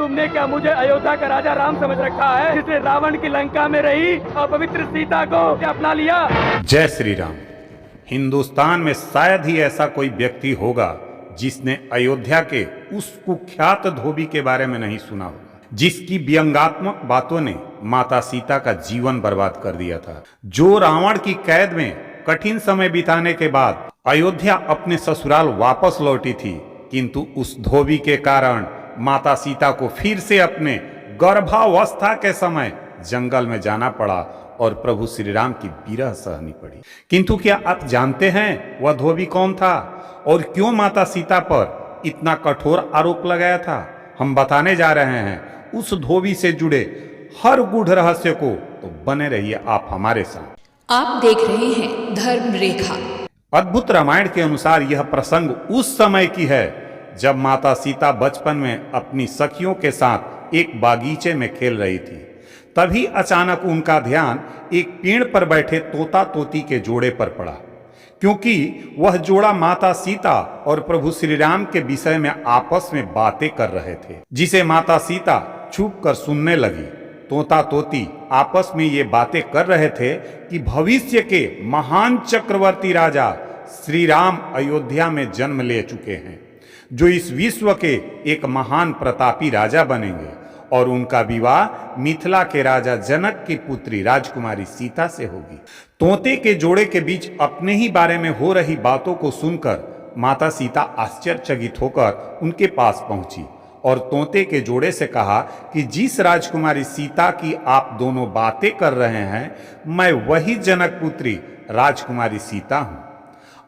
तुमने क्या मुझे अयोध्या का राजा राम समझ रखा है, जिसने रावण की लंका में रही अपवित्र सीता को क्या अपना लिया? जय श्री राम। हिंदुस्तान में शायद ही ऐसा कोई व्यक्ति होगा जिसने अयोध्या के उस कुख्यात धोबी के बारे में नहीं सुना होगा, जिसकी व्यंग्यात्मक बातों ने माता सीता का जीवन बर्बाद कर दिया था, जो रावण की कैद में कठिन समय बिताने के बाद अयोध्या अपने ससुराल वापस लौटी थी, किंतु उस धोबी के कारण माता सीता को फिर से अपने गर्भावस्था के समय जंगल में जाना पड़ा और प्रभु श्री राम की विरह सहनी पड़ी। किंतु क्या आप जानते हैं वह धोबी कौन था और क्यों माता सीता पर इतना कठोर आरोप लगाया था? हम बताने जा रहे हैं उस धोबी से जुड़े हर गूढ़ रहस्य को, तो बने रहिए आप हमारे साथ। आप देख रहे हैं धर्म रेखा। अद्भुत रामायण के अनुसार यह प्रसंग उस समय की है जब माता सीता बचपन में अपनी सखियों के साथ एक बागीचे में खेल रही थी। तभी अचानक उनका ध्यान एक पेड़ पर बैठे तोता तोती के जोड़े पर पड़ा, क्योंकि वह जोड़ा माता सीता और प्रभु श्री राम के विषय में आपस में बातें कर रहे थे, जिसे माता सीता छुप कर सुनने लगी। तोता तोती आपस में ये बातें कर रहे थे कि भविष्य के महान चक्रवर्ती राजा श्री राम अयोध्या में जन्म ले चुके हैं, जो इस विश्व के एक महान प्रतापी राजा बनेंगे और उनका विवाह मिथिला के राजा जनक की पुत्री राजकुमारी सीता से होगी। तोते के जोड़े के बीच अपने ही बारे में हो रही बातों को सुनकर माता सीता आश्चर्यचकित होकर उनके पास पहुंची और तोते के जोड़े से कहा कि जिस राजकुमारी सीता की आप दोनों बातें कर रहे हैं, मैं वही जनक पुत्री राजकुमारी सीता हूं।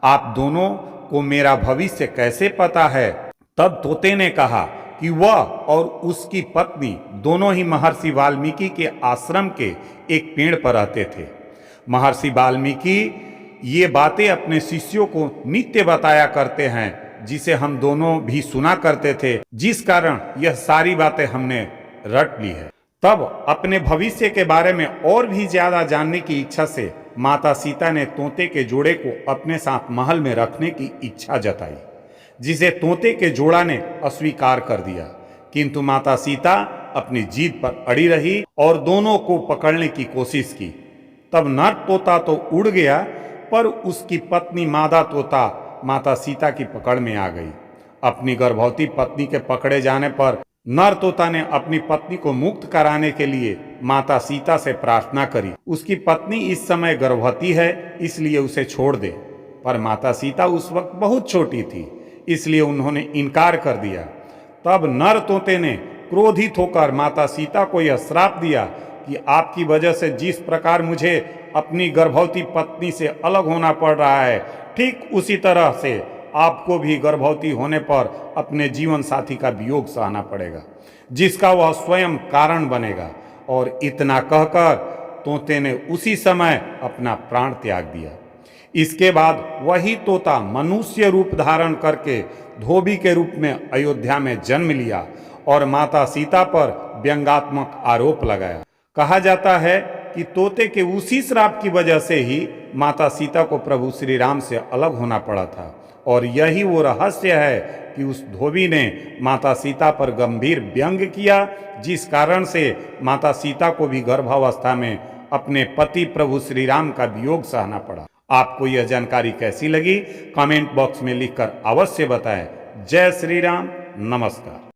आप दोनों को मेरा भविष्य कैसे पता है? तब तोते ने कहा कि वह और उसकी पत्नी दोनों ही महर्षि वाल्मीकि के आश्रम के एक पेड़ पर रहते थे। महर्षि वाल्मीकि ये बातें अपने शिष्यों को नित्य बताया करते हैं, जिसे हम दोनों भी सुना करते थे, जिस कारण यह सारी बातें हमने रट ली है। तब अपने भविष्य के बारे में और भी ज्यादा जानने की इच्छा से माता सीता ने तोते के जोड़े को अपने साथ महल में रखने की इच्छा जताई, जिसे तोते के जोड़ा ने अस्वीकार कर दिया। किंतु माता सीता अपनी जीद पर अड़ी रही और दोनों को पकड़ने की कोशिश की। तब नर तोता तो उड़ गया, पर उसकी पत्नी मादा तोता माता सीता की पकड़ में आ गई। अपनी गर्भवती पत्नी के पकड़े जाने पर नर तोता ने अपनी पत्नी को मुक्त कराने के लिए माता सीता से प्रार्थना करी। उसकी पत्नी इस समय गर्भवती है, इसलिए उसे छोड़ दे, पर माता सीता उस वक्त बहुत छोटी थी, इसलिए उन्होंने इनकार कर दिया। तब नर तोते ने क्रोधित होकर माता सीता को यह श्राप दिया कि आपकी वजह से जिस प्रकार मुझे अपनी गर्भवती पत्नी से अलग होना पड़ रहा है, ठीक उसी तरह से आपको भी गर्भवती होने पर अपने जीवन साथी का वियोग सहना पड़ेगा, जिसका वह स्वयं कारण बनेगा। और इतना कहकर तोते ने उसी समय अपना प्राण त्याग दिया। इसके बाद वही तोता मनुष्य रूप धारण करके धोबी के रूप में अयोध्या में जन्म लिया और माता सीता पर व्यंग्यात्मक आरोप लगाया। कहा जाता है कि तोते के उसी श्राप की वजह से ही माता सीता को प्रभु श्री राम से अलग होना पड़ा था, और यही वो रहस्य है कि उस धोबी ने माता सीता पर गंभीर व्यंग किया, जिस कारण से माता सीता को भी गर्भावस्था में अपने पति प्रभु श्री राम का वियोग सहना पड़ा। आपको यह जानकारी कैसी लगी? कमेंट बॉक्स में लिखकर अवश्य बताएं। जय श्री राम। नमस्कार।